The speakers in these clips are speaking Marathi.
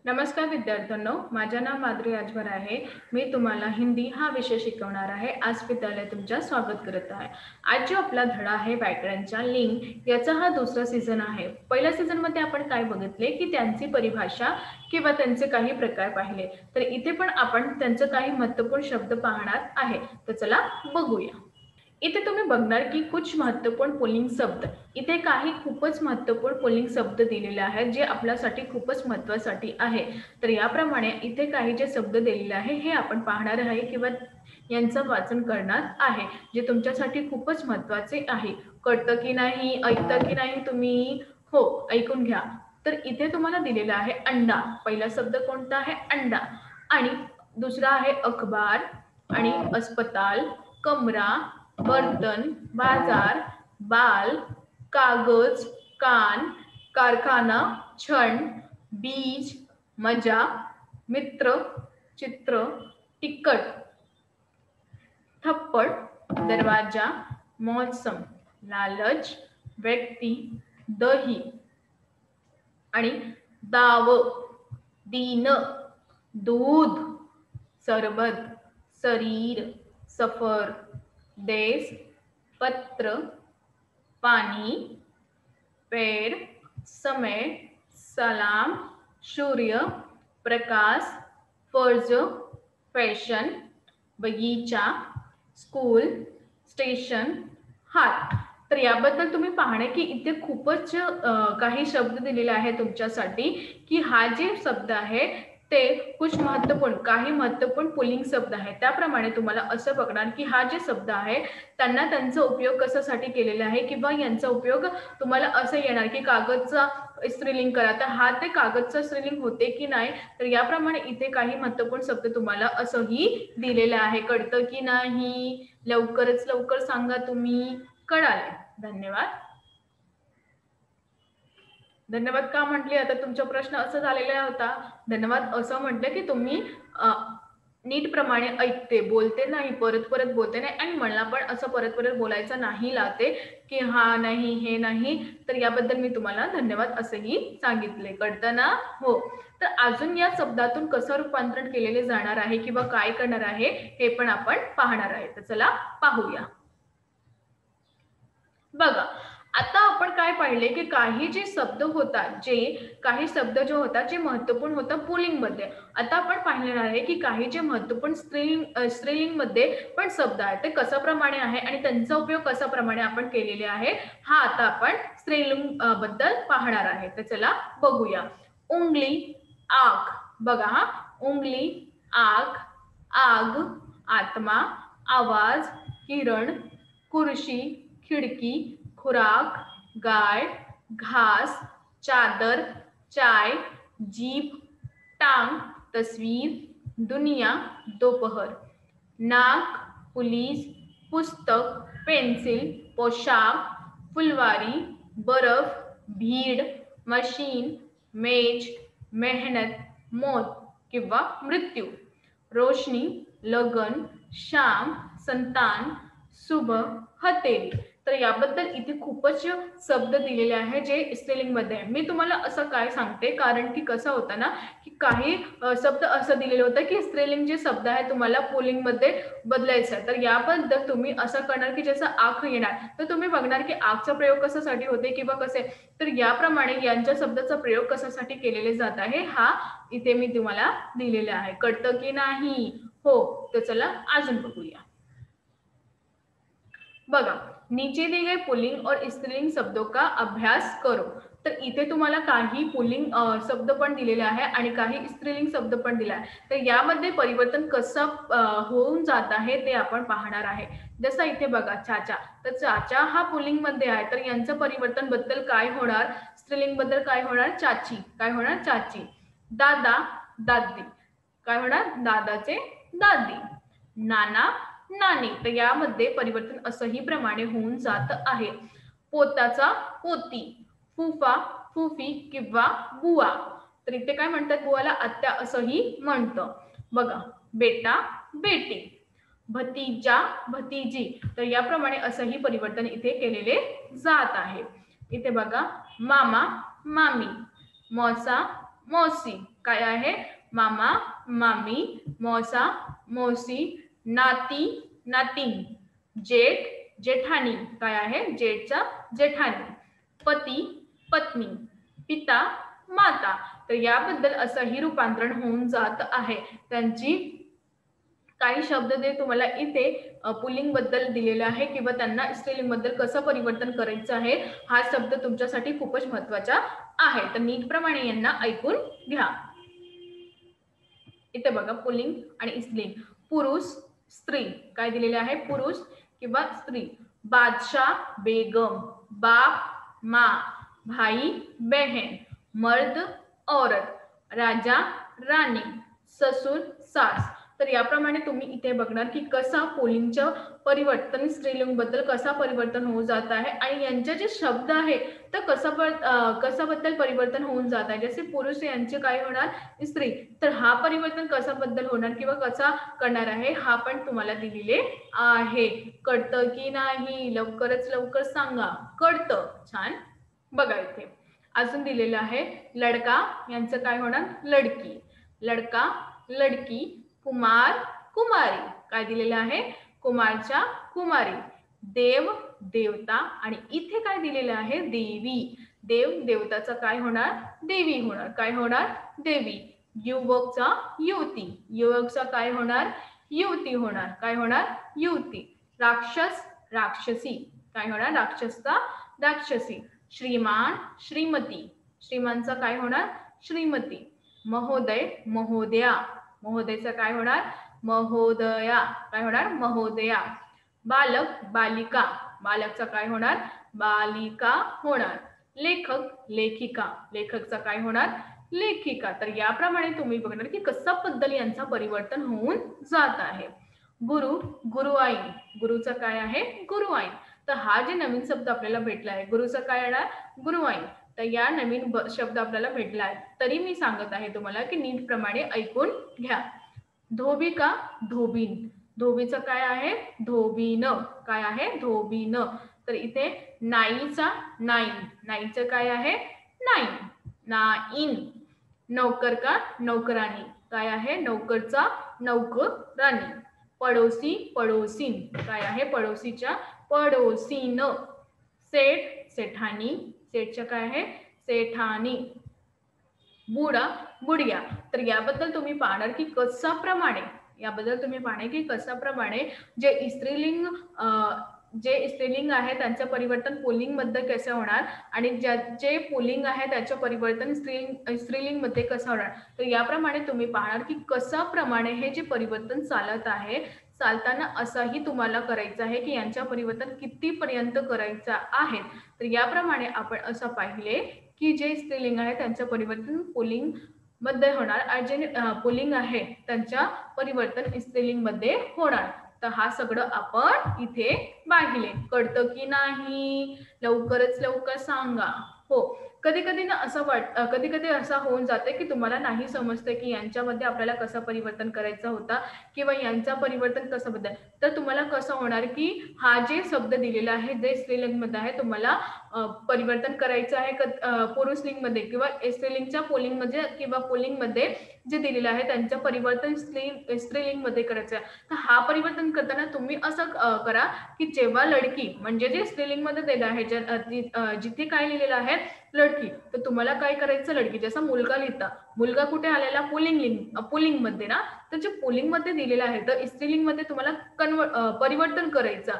नमस्कार विद्यार्थ्यांनो, माझे नाव माधुरी अजगर आहे। मी तुम्हाला हिंदी हा विषय शिकवणार आहे। आज विद्यालय तुमचे स्वागत करत आहे। आज जो आपला धडा आहे व्याकरणचा लिंग याचा हा दुसरा सीझन आहे। पहिल्या सीझन मध्ये आपण काय बघितले की त्यांची परिभाषा किंवा त्यांचे काही प्रकार पाहिले, तर इथे पण आपण त्यांचे काही महत्त्वपूर्ण शब्द पाहणार आहे। तर चला बघूया। इथे तुम्ही बघणार की कुछ महत्त्वपूर्ण पुल्लिंग शब्द, इथे काही खूपच महत्त्वपूर्ण पुल्लिंग शब्द दिलेले आहेत जे आपल्यासाठी खूपच महत्त्वासाठी आहे। तर याप्रमाणे इथे काही जे शब्द दिलेले आहे हे आपण पाहणार आहे किंवा यांचं वाचन करणार आहे, जे तुमच्यासाठी खूपच महत्त्वाचे आहे। कळतं की नाही, ऐकतं की नाही तुम्ही? हो, ऐकून घ्या। तर इथे तुम्हाला दिलेला आहे अंडा। पहिला शब्द कोणता आहे? अंडा। आणि दुसरा आहे अखबार आणि अस्पताल, कमरा, बर्तन, बाजार, बाल, कागज, कान, कारखाना, क्षण, बीज, मजा, मित्र, चित्र, टिकट, थप्पड़, दरवाजा, मौसम, लालच, व्यक्ति, दही आणि दाव, दीन, दूध, सरबत, शरीर, सफर, देश, पत्र, पानी, पेड़, समय, सलाम, सूर्य, प्रकाश, फर्ज, फैशन, बगीचा, स्कूल, स्टेशन, हात। तर याबद्दल तुम्ही पाहणे की इथे खूपच काही शब्द दिलेले आहे तुमच्यासाठी की हा जे शब्द आहे ते कुछ महत्त्वपूर्ण, काही महत्त्वपूर्ण पुल्लिंग शब्द आहे। त्याप्रमाणे तुम्हाला असं बघणार की हा जे शब्द आहे त्यांना त्यांचा उपयोग कशासाठी केलेला आहे किंवा यांचा उपयोग तुम्हाला असं येणार की कागदचा स्त्रीलिंग करा, तर हा ते कागदचा स्त्रीलिंग होते की नाही। तर याप्रमाणे इथे काही महत्त्वपूर्ण शब्द तुम्हाला असंही दिलेलं आहे। कळतं की नाही? लवकरच लवकर सांगा तुम्ही। कळाले? धन्यवाद। धन्यवाद का म्हटले? आता तुमचा प्रश्न असा झालेला होता। धन्यवाद असं म्हटलं की तुम्ही नीट प्रमाणे ऐकते, बोलते नाही, परत परत बोलते नाही आणि मला पण असं परत परत बोलायचं नाही लावते की हा नाही, हे नाही। तर याबद्दल मी तुम्हाला धन्यवाद असंही सांगितले। कळतं ना? हो। तर अजून या शब्दातून कसं रूपांतरण केलेले जाणार आहे किंवा काय करणार आहे हे पण आपण पाहणार आहे। तर चला पाहूया। बघा, आता आपण काय पाहिले की काही जे शब्द होतात, काही शब्द जो होता जे महत्त्वपूर्ण होता पुल्लिंग मध्ये। आता आपण पाहणार आहे की काही जे महत्त्वपूर्ण स्त्रीलिंग मध्ये पण शब्द आहेत ते कशाप्रमाणे आहे आणि त्यांचा उपयोग कशाप्रमाणे आपण केलेले आहे, हा आता आपण स्त्रीलिंग बद्दल पाहणार आहे। तर चला बघूया। उंगली, आग। बघा हा, उंगली, आग, आग, आत्मा, आवाज, किरण, कुर्सी, खिड़की, खुराक, गाय, घास, चादर, चाय, जीप, टांग, तस्वीर, दुनिया, दोपहर, नाक, पुलिस, पुस्तक, पेंसिल, पोशाक, फुलवारी, बर्फ, भीड़, मशीन, मेज, मेहनत, मौत किंवा मृत्यू, रोशनी, लगन, शाम, संतान, सुबह, हतेली। तर याबद्दल इथे खूपच शब्द दिलेले आहे जे स्त्रीलिंग मध्ये आहे। मी तुम्हाला असं काय सांगते कारण की कसं होतं ना की काही शब्द असं दिलेलं होतं की स्त्रीलिंग जे शब्द आहे तुम्हाला पुल्लिंग मध्ये बदलायचं आहे। तर याबद्दल तुम्ही असं करणार की जसं आग येणार तर तुम्ही बघणार की आगचा प्रयोग कशासाठी होते किंवा कसे, तर याप्रमाणे यांच्या शब्दाचा प्रयोग कशासाठी केलेले जात आहे हा इथे मी तुम्हाला दिलेला आहे। कळतं की नाही? हो। तर चला अजून बघूया। बघा, नीचे दिए गए पुल्लिंग और स्त्रीलिंग शब्दों का अभ्यास करो। तर इथे तुम्हाला काही पुल्लिंग शब्द पण दिलेले आहे आणि काही स्त्रीलिंग शब्द पण दिला आहे। तर यामध्ये परिवर्तन कसं होऊन जात आहे ते आपण पाहणार आहे। जसं इथे बघा चाचा, तर चाचा हा पुल्लिंग मध्ये आहे, तर यांचं परिवर्तन बद्दल काय होणार? स्त्रीलिंग बद्दल काय होणार? चाची। काय होणार? चाची। दादा, दादी, काय होणार? दादाचे दादी। नाना, नानी, तर यामध्ये परिवर्तन असंही प्रमाणे होऊन जात आहे। पोताचा पोती, फुफा, फुफी किंवा बुवा, तर इथे काय म्हणतात? बुवाला आत्या असंही म्हणतं। बघा, बेटा, बेटी, भतीजा, भतीजी, तर याप्रमाणे असंही परिवर्तन इथे केलेले जात आहे। इथे बघा, मामा, मामी, मौसा, मौसी. काय आहे? मामा, मामी, मौसा, मौसी, नाती, नातीन, जेठ, जेठानी. काय आहे? जेठचा जेठानी. पती, पत्नी, पिता, माता. तर याबद्दल असंही रूपांतरण होऊन जात आहे. त्यांची काही शब्द जे तुम्हाला इथे पुल्लिंग बद्दल दिलेले आहे किंवा त्यांना स्त्रीलिंग बद्दल कसं परिवर्तन करायचं आहे, हा शब्द तुमच्यासाठी खूपच महत्वाचा आहे. तर नीटप्रमाणे यांना ऐकून घ्या. इथे बघा पुल्लिंग आणि स्त्रीलिंग. पुरुष, स्त्री. काय दिलेले आहे? पुरुष किंवा स्त्री. बादशाह, बेगम, बाप, माँ, भाई, बहन, मर्द, औरत, राजा, राणी, ससुर, सास. तर याप्रमाणे तुम्ही इथे बघणार की कसा पुल्लिंगचं परिवर्तन स्त्रीलिंग बद्दल कसा परिवर्तन होऊन जात आहे आणि यांचे जे शब्द आहे तर कशाबद्दल परिवर्तन होऊन जात आहे. जसे पुरुष यांचे काय होणार? स्त्री. तर हा परिवर्तन कसा बद्दल होणार किंवा कसा करणार आहे हा पण तुम्हाला दिलेले आहे. कळतं की नाही? लवकरच लवकर सांगा. कळतं? छान. बघा इथे अजून दिलेलं आहे. लडका यांचं काय होणार? लडकी. लडका, लडकी, कुमार, कुमारी. काय दिलेलं आहे? कुमारच्या कुमारी. देव, देवता आणि इथे काय दिलेलं आहे? देवी. देव, देवताचा काय होणार? देवी होणार. काय होणार? देवी. युवकचा युवती. युवकचा काय होणार? युवती होणार. काय होणार? युवती. राक्षस, राक्षसी. काय होणार? राक्षसचा राक्षसी. श्रीमान, श्रीमती. श्रीमानचा काय होणार? श्रीमती. महोदय, महोदया. महोदयचा काय होणार? महोदया. काय होणार? महोदया. बालक, बालिका. बालकचा काय होणार? बालिका होणार. लेखक, लेखिका. लेखकचा काय होणार? लेखिका. तर याप्रमाणे तुम्ही बघणार की कसा बद्दल यांचा परिवर्तन होऊन जात आहे. गुरु, गुरुआईन. गुरुचा काय आहे? गुरुआईन. तर हा जे नवीन शब्द आपल्याला भेटला आहे गुरुचा काय येणार? गुरुआईन. तर या नवीन शब्द आपल्याला भेटला आहे तरी मी सांगत आहे तुम्हाला की नीटप्रमाणे ऐकून घ्या. धोबिका, धोबीन. धोबीचं काय आहे? धोबीन. काय आहे? धोबीन. तर इथे नाईचा नाईन. नाईचं काय आहे? नाईन. नाईन. नौकर का नौकरानी. काय आहे? नौकरचा नौकरानी. पडोसी, पडोसीन. काय आहे? पडोसीच्या पडोसीन. सेठ, सेठानी. सेठच्या काय आहे? सेठानी. बुडा, बुडिया. तर याबद्दल तुम्ही पाहणार की कशाप्रमाणे जे स्त्रीलिंग आहे त्यांचं परिवर्तन पुल्लिंग मध्ये कसं होणार आणि जे पुल्लिंग आहे त्याचं परिवर्तन स्त्रीलिंग मध्ये कसं होणार. तर याप्रमाणे तुम्ही पाहणार की कशाप्रमाणे हे जे परिवर्तन चालत आहे चालताना असंही तुम्हाला करायचं आहे की यांच्या परिवर्तन कितीपर्यंत करायचं आहे. तर याप्रमाणे आपण असं पाहिले की जे स्त्रीलिंग आहे त्यांचं परिवर्तन पुल्लिंग मध्ये होणार आणि जे पुल्लिंग आहे त्यांच्या परिवर्तन स्त्रीलिंग मध्ये होणार. तर हा सगळं आपण इथे पाहिले. कळतं की नाही? लवकरच लवकर सांगा. हो. कधी कधी ना असं कधी कधी असं होऊन जाते की तुम्हाला नाही समजते की यांच्यामध्ये आपल्याला कसं परिवर्तन करायचं होता किंवा यांचं परिवर्तन कसं बद्दल. तर तुम्हाला कसं होणार की हा जे शब्द दिलेला आहे जे स्त्रीलिंग मध्ये आहे तुम्हाला परिवर्तन करायचं आहे पुरुष लिंग मध्ये किंवा स्त्रीलिंगच्या पुल्लिंग मध्ये किंवा पुल्लिंग मध्ये जे दिलेलं आहे त्यांचं परिवर्तन स्त्रीलिंग मध्ये करायचं आहे. तर हा परिवर्तन करताना तुम्ही असं करा की जेव्हा लडकी म्हणजे जे स्त्रीलिंग मध्ये दिलं आहे जिथे काय लिहिलेलं आहे लडकी तर तुम्हाला काय करायचं लडकी. जसा मुलगा लिहिता मुलगा कुठे आलेला? पुल्लिंग मध्ये ना. तर जे पुल्लिंग मध्ये दिलेलं आहे तर स्त्रीलिंग मध्ये तुम्हाला परिवर्तन करायचं.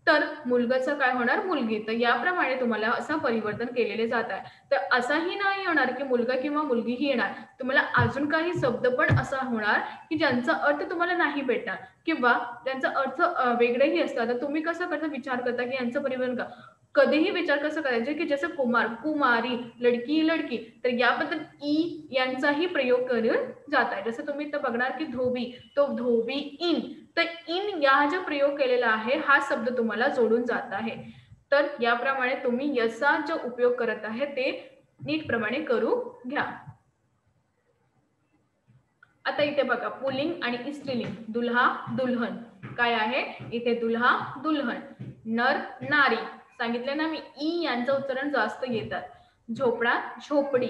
तर मुलगाचं काय होणार? मुलगी. तर याप्रमाणे तुम्हाला असं परिवर्तन केलेले जात आहे. तर असंही नाही होणार की मुलगा किंवा मुलगीही येणार. तुम्हाला अजून काही शब्द पण असा होणार की ज्यांचा अर्थ तुम्हाला नाही भेटणार किंवा त्यांचा अर्थ वेगळेही असतात. तर तुम्ही कसं करता विचार करता की यांचं परिवर्तन का कधीही विचार कसं करायचे की जसं कुमार, कुमारी, लडकी, लडकी. तर याबद्दल ई यांचाही प्रयोग करून जात आहे. जसं तुम्ही तर बघणार की धोबी तो धोबी इन. तर इन या जो प्रयोग केलेला आहे हा शब्द तुम्हाला जोडून जात आहे. तर याप्रमाणे तुम्ही याचा जो उपयोग करत आहे ते नीटप्रमाणे करू घ्या. आता इथे बघा पुल्लिंग आणि स्त्रीलिंग. दुल्हा, दुल्हन. काय आहे इथे? दुल्हा, दुल्हन. नर, नारी. सांगितलं ना मी ई यांचं उच्चारण जास्त येतात. झोपडा, झोपडी.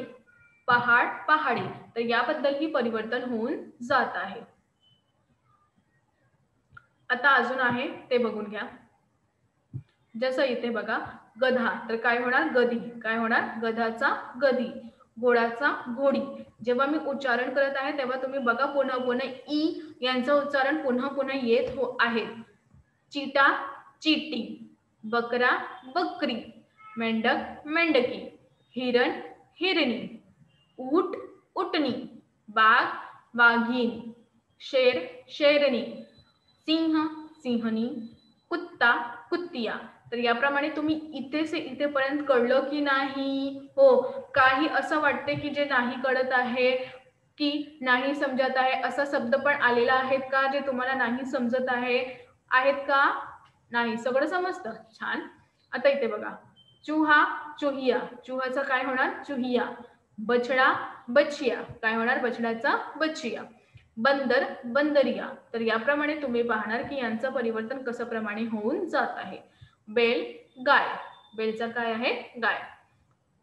पहाड, पहाडी. तर याबद्दलही परिवर्तन होऊन जात आहे. आता अजून आहे ते बघून घ्या. जसं इथे बघा गधा, तर काय होणार गधी, काय होणार गधाचा गधी, घोडाचा घोडी. जेव्हा मी उच्चारण करत आहे तेव्हा तुम्ही बघा पुन्हा पुन्हा ई यांचं उच्चारण पुन्हा पुन्हा येत आहे. चीटा चीटी, बकरा बकरी, मेंढक मेंढकी, हिरण हिरणी, ऊट उटणी, बाघ वाघीण, शेर शेरणी, सिंह सिंहनी, कुत्ता कुत्तिया. तर याप्रमाणे तुम्ही इथे से इथेपर्यंत कळलं की नाही? हो, काही असं वाटते की जे नाही कळत आहे की नाही समजत आहे असा शब्द पण आलेला आहेत का जे तुम्हाला नाही समजत आहे? आहेत का? नाही, सगळं समजतं. छान. आता इथे बघा चुहा चुहिया, चुहाचा काय होणार चुहिया. बछडा बछिया, काय होणार बछड्याचा बछिया. बंदर बंदरिया. तर याप्रमाणे तुम्ही पाहणार की यांचं परिवर्तन कसं प्रमाणे होऊन जात आहे. बेल गाय, बेलचा काय आहे गाय.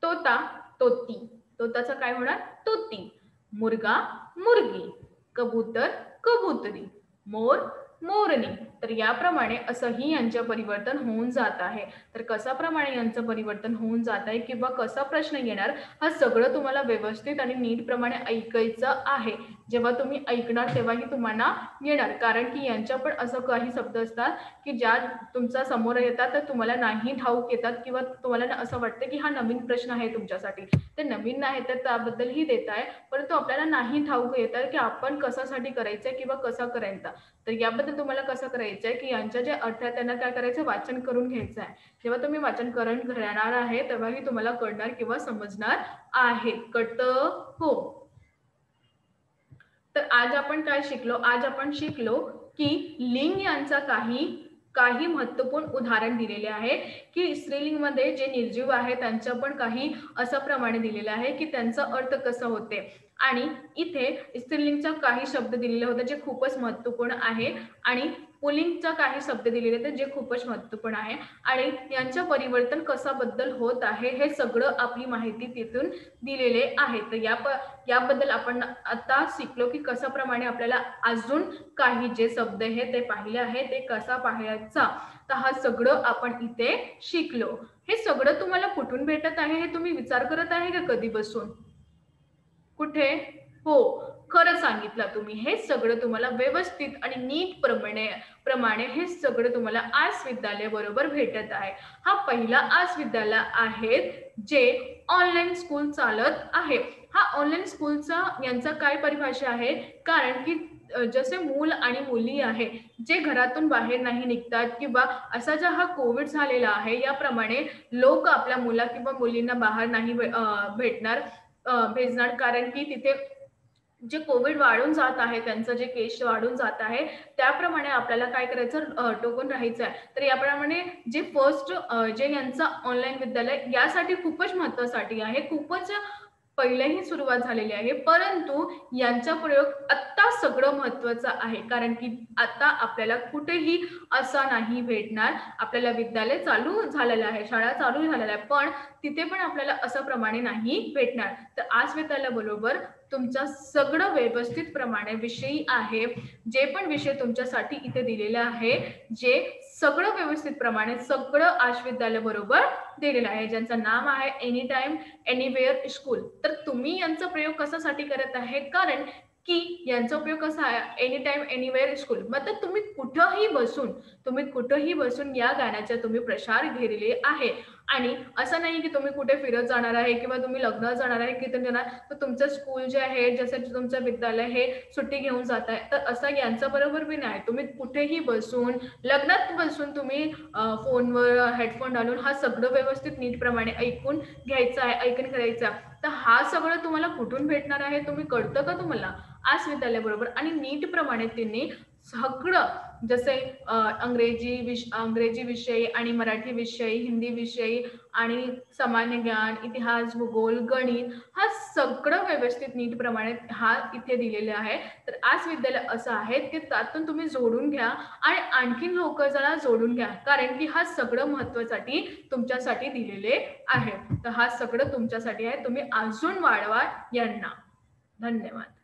तोता तोती, तोताचा काय होणार तोती. मुर्गा मुर्गी, कबूतर कबुतरी, मोर मोरणी. तर याप्रमाणे असंही यांचं परिवर्तन होऊन जात आहे. तर कसा प्रमाणे यांचं परिवर्तन होऊन जात आहे किंवा कसा प्रश्न येणार हा सगळं तुम्हाला व्यवस्थित आणि नीट प्रमाणे ऐकायचं आहे. जेव्हा तुम्ही ऐकणार तेव्हाही तुम्हाला येणार, कारण की यांच्या पण असं काही शब्द असतात की ज्या तुमच्या समोर येतात तर तुम्हाला नाही ठाऊक येतात किंवा तुम्हाला असं वाटतं की हा नवीन प्रश्न आहे तुमच्यासाठी. ते नवीन नाही तर त्याबद्दलही देत आहे, परंतु आपल्याला नाही ठाऊक येतं की आपण कशासाठी करायचंय किंवा कसा करायचा. तर याबद्दल तुम्हाला कसं करायचं आहे की यांच्या जे अर्थ आहे त्यांना काय करायचं वाचन करून घ्यायचं आहे. जेव्हा तुम्ही वाचन करून घेणार आहे तेव्हाही तुम्हाला कळणार किंवा समजणार आहे. कळतं? हो. तर आज आपण काय शिकलो? आज आपण शिकलो की लिंग यांचा काही महत्त्वपूर्ण उदाहरण दिलेले आहे की स्त्रीलिंगमध्ये जे निर्जीव आहे त्यांचं पण काही असं प्रमाणे दिलेलं आहे की त्यांचा अर्थ कसं होते. आणि इथे स्त्रीलिंगचा काही शब्द दिलेले होते जे खूपच महत्त्वपूर्ण आहे आणि पुल्लिंगचा काही शब्द दिलेले होते जे खूपच महत्त्वपूर्ण आहे आणि यांचं परिवर्तन कशाबद्दल होत आहे हे सगळं आपली माहिती तिथून दिलेले आहे. तर याबद्दल आपण आता शिकलो की कशा प्रमाणे आपल्याला अजून काही जे शब्द आहे ते पाहिले आहे ते कसा पाहायचा. तर हा सगळं आपण इथे शिकलो. हे सगळं तुम्हाला कुठून भेटत आहे हे तुम्ही विचार करत आहे का कधी बसून? कुठे? हो, खरं सांगितलं तुम्ही. हे सगळं तुम्हाला व्यवस्थित आणि नीट प्रमाणे हे सगळं तुम्हाला आस विद्यालय बरोबर भेटत आहे. हा पहिला आस विद्यालय आहे जे ऑनलाईन स्कूल चालत आहे. हा ऑनलाईन स्कूलचा यांचा काय परिभाषा आहे? कारण की जसे मूल आणि मुली आहे जे घरातून बाहेर नाही निघतात किंवा असा जो हा कोविड झालेला आहे याप्रमाणे लोक आपल्या मुला किंवा मुलींना बाहेर नाही भेजणार, कारण की तिथे जे कोविड वाढून जात आहे त्यांचं जे केस वाढून जात आहे त्याप्रमाणे आपल्याला काय करायचं टोकून राहायचं आहे. तर याप्रमाणे जे फर्स्ट जे यांचं ऑनलाईन विद्यालय यासाठी खूपच महत्वासाठी आहे, खूपच पहिलेही सुरुवात झालेली आहे, परंतु यांचा प्रयोग आत्ता सगळं महत्वाचं आहे कारण की आता आपल्याला कुठेही असा नाही भेटणार. आपल्याला विद्यालय चालू झालेलं आहे, शाळा चालू झालेल्या आहे, पण तिथे पण आपल्याला असं प्रमाणे नाही भेटणार. तर आज विद्यालय बरोबर तुमचा सगळं व्यवस्थित प्रमाणे विषयी आहे. जे पण विषय तुमच्यासाठी इथे दिलेले आहे जे सगळं व्यवस्थित प्रमाणे सगळं आज विद्यालय बरोबर दिलेलं आहे, ज्यांचं नाव आहे एनी टाइम एनीवेअर स्कूल. तर तुम्ही यांचा प्रयोग कशासाठी करत आहे? कारण की यांचा उपयोग कसा आहे एनी टाइम एनीवेअर स्कूल, मतलब तुम्ही कुठंही बसून या गाण्याचा तुम्ही प्रसार घेतलेले आहे. आणि असं नाही की तुम्ही कुठे फिरत जाणार आहे किंवा तुम्ही लग्नात जाणार आहे की जाणार तर तुमचं स्कूल जे आहे जसं तुमचं विद्यालय हे सुट्टी घेऊन जात आहे, तर असं यांचं बरोबर बी नाही. तुम्ही कुठेही बसून लग्नात बसून तुम्ही फोनवर हेडफोन घालून हा सगळं व्यवस्थित नीट प्रमाणे ऐकून घ्यायचं आहे, ऐकून करायचं. तर हा सगळं तुम्हाला कुठून भेटणार आहे तुम्ही कळतं का तुम्हाला? आज विद्यालय बरोबर आणि नीट प्रमाणे त्यांनी सगळं जसे अंग्रेजी विषय आणि मराठी विषय, हिंदी विषय आणि सामान्य ज्ञान, इतिहास, भूगोल, गणित हा सगळं व्यवस्थित नीटप्रमाणे हा इथे दिलेलं आहे. तर आज विद्यालय असं आहे की त्यातून तुम्ही जोडून घ्या आणि आणखीन लोक जरा जोडून घ्या, कारण की हा सगळं महत्वासाठी तुमच्यासाठी दिलेले आहे. तर हा सगळं तुमच्यासाठी आहे. तुम्ही अजून वाढवा यांना. धन्यवाद.